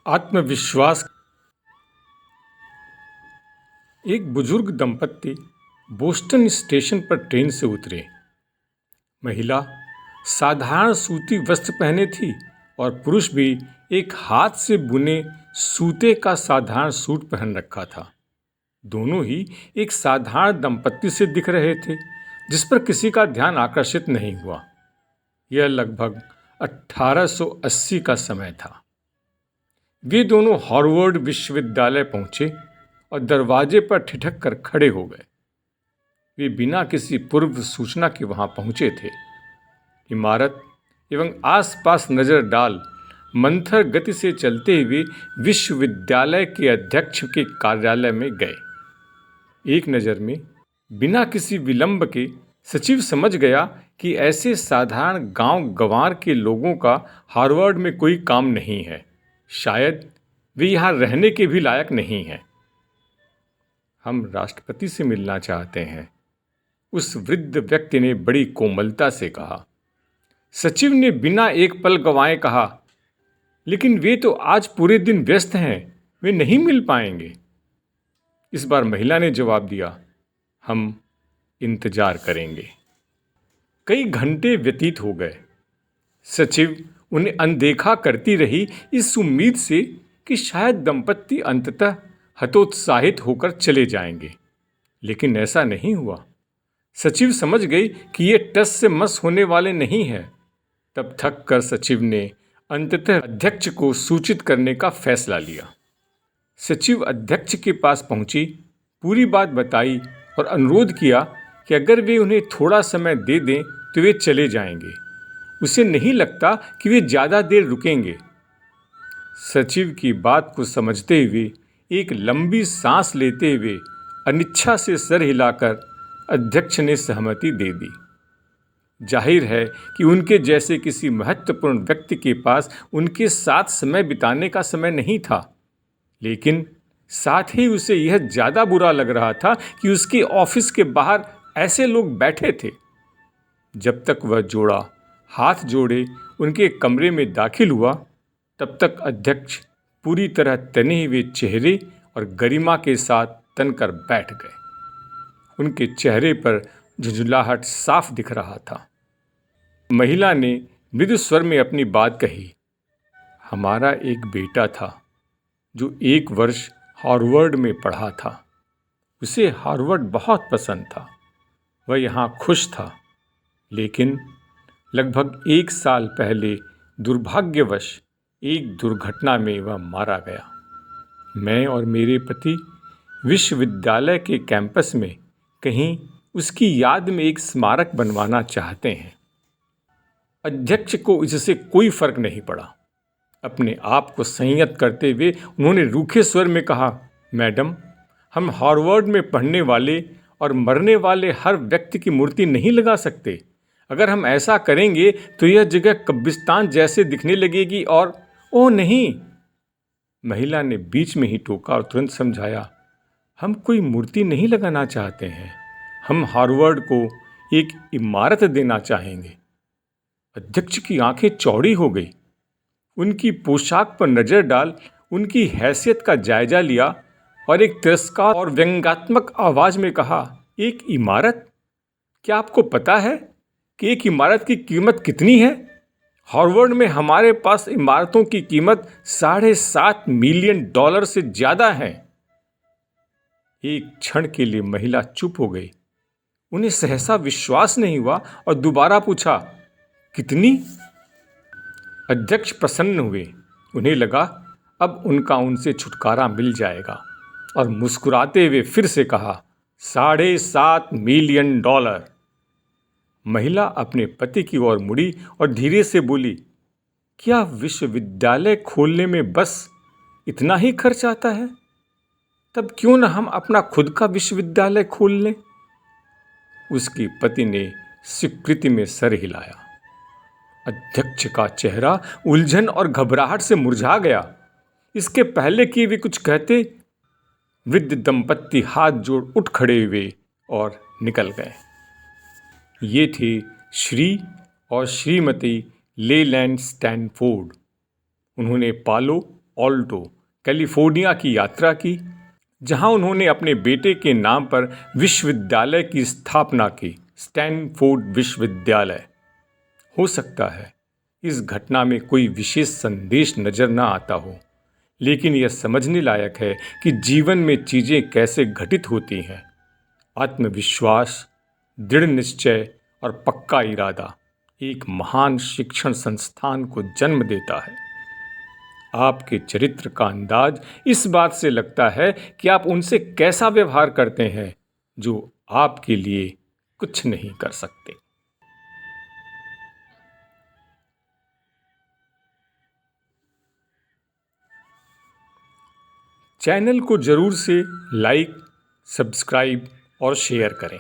आत्मविश्वास। एक बुजुर्ग दंपत्ति बोस्टन स्टेशन पर ट्रेन से उतरे। महिला साधारण सूती वस्त्र पहने थी और पुरुष भी एक हाथ से बुने सूते का साधारण सूट पहन रखा था। दोनों ही एक साधारण दंपत्ति से दिख रहे थे, जिस पर किसी का ध्यान आकर्षित नहीं हुआ। यह लगभग 1880 का समय था। वे दोनों हार्वर्ड विश्वविद्यालय पहुंचे और दरवाजे पर ठिठक कर खड़े हो गए। वे बिना किसी पूर्व सूचना के वहां पहुंचे थे। इमारत एवं आसपास नजर डाल मंथर गति से चलते हुए विश्वविद्यालय के अध्यक्ष के कार्यालय में गए। एक नज़र में बिना किसी विलंब के सचिव समझ गया कि ऐसे साधारण गांव गंवार के लोगों का हार्वर्ड में कोई काम नहीं है। शायद वे यहाँ रहने के भी लायक नहीं हैं। हम राष्ट्रपति से मिलना चाहते हैं, उस वृद्ध व्यक्ति ने बड़ी कोमलता से कहा। सचिव ने बिना एक पल गंवाए कहा, लेकिन वे तो आज पूरे दिन व्यस्त हैं, वे नहीं मिल पाएंगे। इस बार महिला ने जवाब दिया, हम इंतजार करेंगे। कई घंटे व्यतीत हो गए। सचिव उन्हें अनदेखा करती रही, इस उम्मीद से कि शायद दंपत्ति अंततः हतोत्साहित होकर चले जाएंगे, लेकिन ऐसा नहीं हुआ। सचिव समझ गई कि ये टस से मस होने वाले नहीं हैं। तब थक कर सचिव ने अंततः अध्यक्ष को सूचित करने का फैसला लिया। सचिव अध्यक्ष के पास पहुंची, पूरी बात बताई और अनुरोध किया कि अगर वे उन्हें थोड़ा समय दे दें तो वे चले जाएंगे। उसे नहीं लगता कि वे ज़्यादा देर रुकेंगे। सचिव की बात को समझते हुए एक लंबी सांस लेते हुए अनिच्छा से सर हिलाकर अध्यक्ष ने सहमति दे दी। जाहिर है कि उनके जैसे किसी महत्वपूर्ण व्यक्ति के पास उनके साथ समय बिताने का समय नहीं था, लेकिन साथ ही उसे यह ज़्यादा बुरा लग रहा था कि उसके ऑफिस के बाहर ऐसे लोग बैठे थे। जब तक वह जोड़ा हाथ जोड़े उनके कमरे में दाखिल हुआ, तब तक अध्यक्ष पूरी तरह तने हुए चेहरे और गरिमा के साथ तनकर बैठ गए। उनके चेहरे पर झुंझुलाहट साफ दिख रहा था। महिला ने मृदु स्वर में अपनी बात कही, हमारा एक बेटा था जो 1 वर्ष हार्वर्ड में पढ़ा था। उसे हार्वर्ड बहुत पसंद था। वह यहाँ खुश था, लेकिन लगभग 1 साल पहले दुर्भाग्यवश एक दुर्घटना में वह मारा गया। मैं और मेरे पति विश्वविद्यालय के कैंपस में कहीं उसकी याद में एक स्मारक बनवाना चाहते हैं। अध्यक्ष को इससे कोई फर्क नहीं पड़ा। अपने आप को संयत करते हुए उन्होंने रूखे स्वर में कहा, मैडम, हम हार्वर्ड में पढ़ने वाले और मरने वाले हर व्यक्ति की मूर्ति नहीं लगा सकते। अगर हम ऐसा करेंगे तो यह जगह कब्रिस्तान जैसे दिखने लगेगी और ओह नहीं, महिला ने बीच में ही टोका और तुरंत समझाया, हम कोई मूर्ति नहीं लगाना चाहते हैं, हम हार्वर्ड को एक इमारत देना चाहेंगे। अध्यक्ष की आंखें चौड़ी हो गई। उनकी पोशाक पर नजर डाल उनकी हैसियत का जायजा लिया और एक तिरस्कार और व्यंग्यात्मक आवाज में कहा, एक इमारत? क्या आपको पता है कि एक इमारत की कीमत कितनी है? हार्वर्ड में हमारे पास इमारतों की कीमत $7.5 मिलियन से ज्यादा है। एक क्षण के लिए महिला चुप हो गई। उन्हें सहसा विश्वास नहीं हुआ और दोबारा पूछा, कितनी? अध्यक्ष प्रसन्न हुए। उन्हें लगा अब उनका उनसे छुटकारा मिल जाएगा और मुस्कुराते हुए फिर से कहा, $7.5 मिलियन। महिला अपने पति की ओर मुड़ी और धीरे से बोली, क्या विश्वविद्यालय खोलने में बस इतना ही खर्च आता है? तब क्यों न हम अपना खुद का विश्वविद्यालय खोल लें? उसके पति ने स्वीकृति में सर हिलाया। अध्यक्ष का चेहरा उलझन और घबराहट से मुरझा गया। इसके पहले कि वे कुछ कहते, वृद्ध दंपत्ति हाथ जोड़ उठ खड़े हुए और निकल गए। ये थे श्री और श्रीमती लेलैंड स्टैनफोर्ड। उन्होंने पालो ऑल्टो कैलिफोर्निया की यात्रा की, जहां उन्होंने अपने बेटे के नाम पर विश्वविद्यालय की स्थापना की, स्टैनफोर्ड विश्वविद्यालय। हो सकता है इस घटना में कोई विशेष संदेश नजर ना आता हो, लेकिन यह समझने लायक है कि जीवन में चीजें कैसे घटित होती हैं। आत्मविश्वास, दृढ़ निश्चय और पक्का इरादा एक महान शिक्षण संस्थान को जन्म देता है। आपके चरित्र का अंदाज इस बात से लगता है कि आप उनसे कैसा व्यवहार करते हैं जो आपके लिए कुछ नहीं कर सकते। चैनल को जरूर से लाइक, सब्सक्राइब और शेयर करें।